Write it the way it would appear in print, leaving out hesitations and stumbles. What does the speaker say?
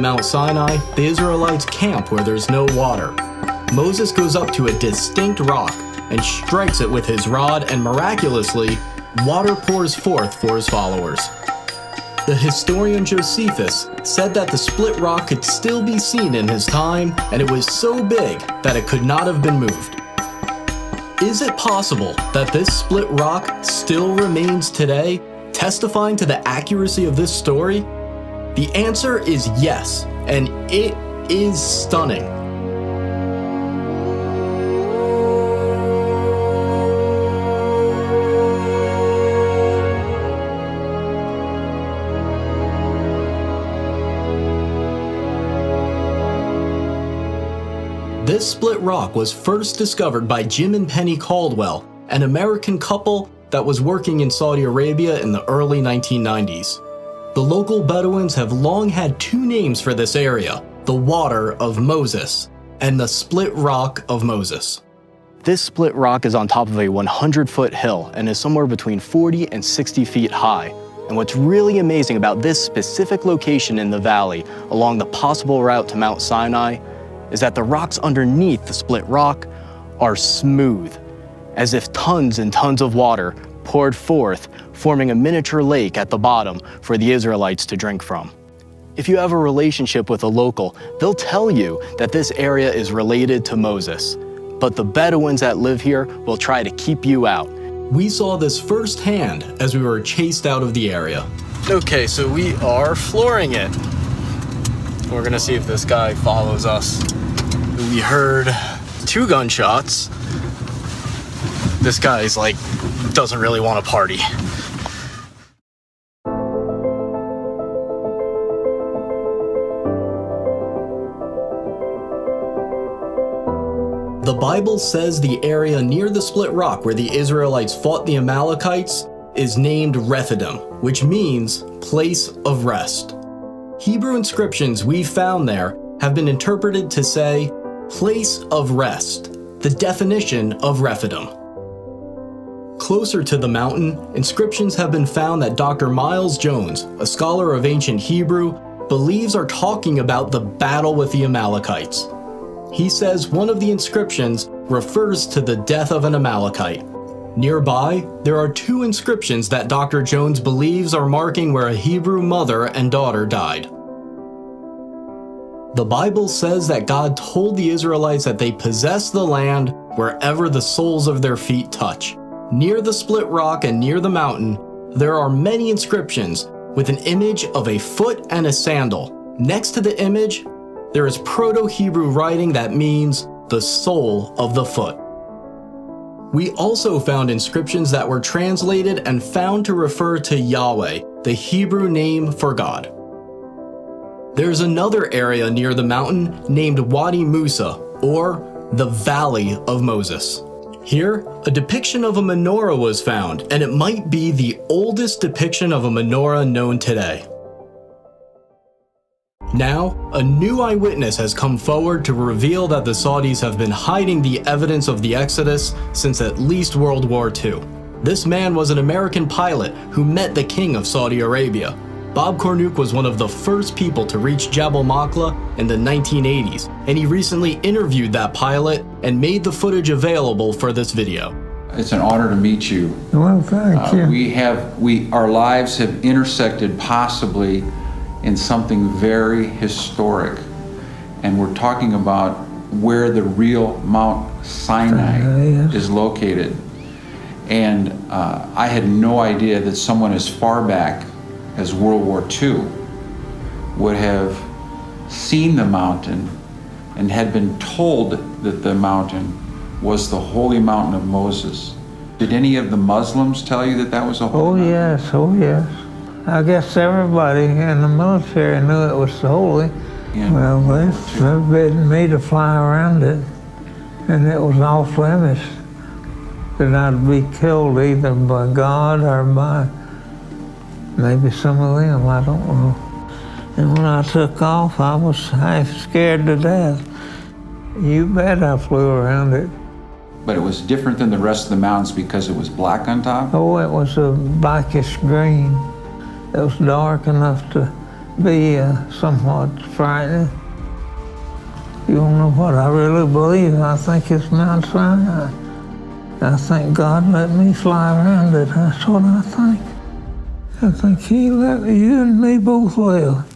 Mount Sinai, the Israelites camp where there's no water. Moses goes up to a distinct rock and strikes it with his rod, and miraculously, water pours forth for his followers. The historian Josephus said that the split rock could still be seen in his time, and it was so big that it could not have been moved. Is it possible that this split rock still remains today, testifying to the accuracy of this story? The answer is yes, and it is stunning. This split rock was first discovered by Jim and Penny Caldwell, an American couple that was working in Saudi Arabia in the early 1990s. The local Bedouins have long had two names for this area: the Water of Moses and the Split Rock of Moses. This split rock is on top of a 100-foot hill and is somewhere between 40 and 60 feet high. And what's really amazing about this specific location in the valley along the possible route to Mount Sinai is that the rocks underneath the split rock are smooth, as if tons and tons of water poured forth, forming a miniature lake at the bottom for the Israelites to drink from. If you have a relationship with a local, they'll tell you that this area is related to Moses, but the Bedouins that live here will try to keep you out. We saw this firsthand as we were chased out of the area. Okay, so we are flooring it. We're gonna see if this guy follows us. We heard 2 gunshots. This guy's like, doesn't really want to party. The Bible says the area near the split rock where the Israelites fought the Amalekites is named Rephidim, which means place of rest. Hebrew inscriptions we found there have been interpreted to say place of rest, the definition of Rephidim. Closer to the mountain, inscriptions have been found that Dr. Miles Jones, a scholar of ancient Hebrew, believes are talking about the battle with the Amalekites. He says one of the inscriptions refers to the death of an Amalekite. Nearby, there are 2 inscriptions that Dr. Jones believes are marking where a Hebrew mother and daughter died. The Bible says that God told the Israelites that they possess the land wherever the soles of their feet touch. Near the split rock and near the mountain, there are many inscriptions with an image of a foot and a sandal. Next to the image, there is Proto-Hebrew writing that means the sole of the foot. We also found inscriptions that were translated and found to refer to Yahweh, the Hebrew name for God. There's another area near the mountain named Wadi Musa, or the Valley of Moses. Here, a depiction of a menorah was found, and it might be the oldest depiction of a menorah known today. Now, a new eyewitness has come forward to reveal that the Saudis have been hiding the evidence of the Exodus since at least World War II. This man was an American pilot who met the King of Saudi Arabia. Bob Cornuke was one of the first people to reach Jabal Maqla in the 1980s, and he recently interviewed that pilot and made the footage available for this video. It's an honor to meet you. Well, thank you. Our lives have intersected possibly in something very historic, and we're talking about where the real Mount Sinai is located. And I had no idea that someone as far back as World War II would have seen the mountain and had been told that the mountain was the holy mountain of Moses. Did any of the Muslims tell you that that was a holy mountain? Oh yes. I guess everybody in the military knew it was holy. Yeah. Well, they forbidden me to fly around it, and it was off limits that I'd be killed either by God or by maybe some of them, I don't know. And when I took off, I was half scared to death. You bet I flew around it. But it was different than the rest of the mountains because it was black on top? Oh, it was a blackish green. It was dark enough to be somewhat frightening. You don't know what I really believe. I think it's Mount Sinai. I think God let me fly around it. That's what I think. I think He let you and me both live.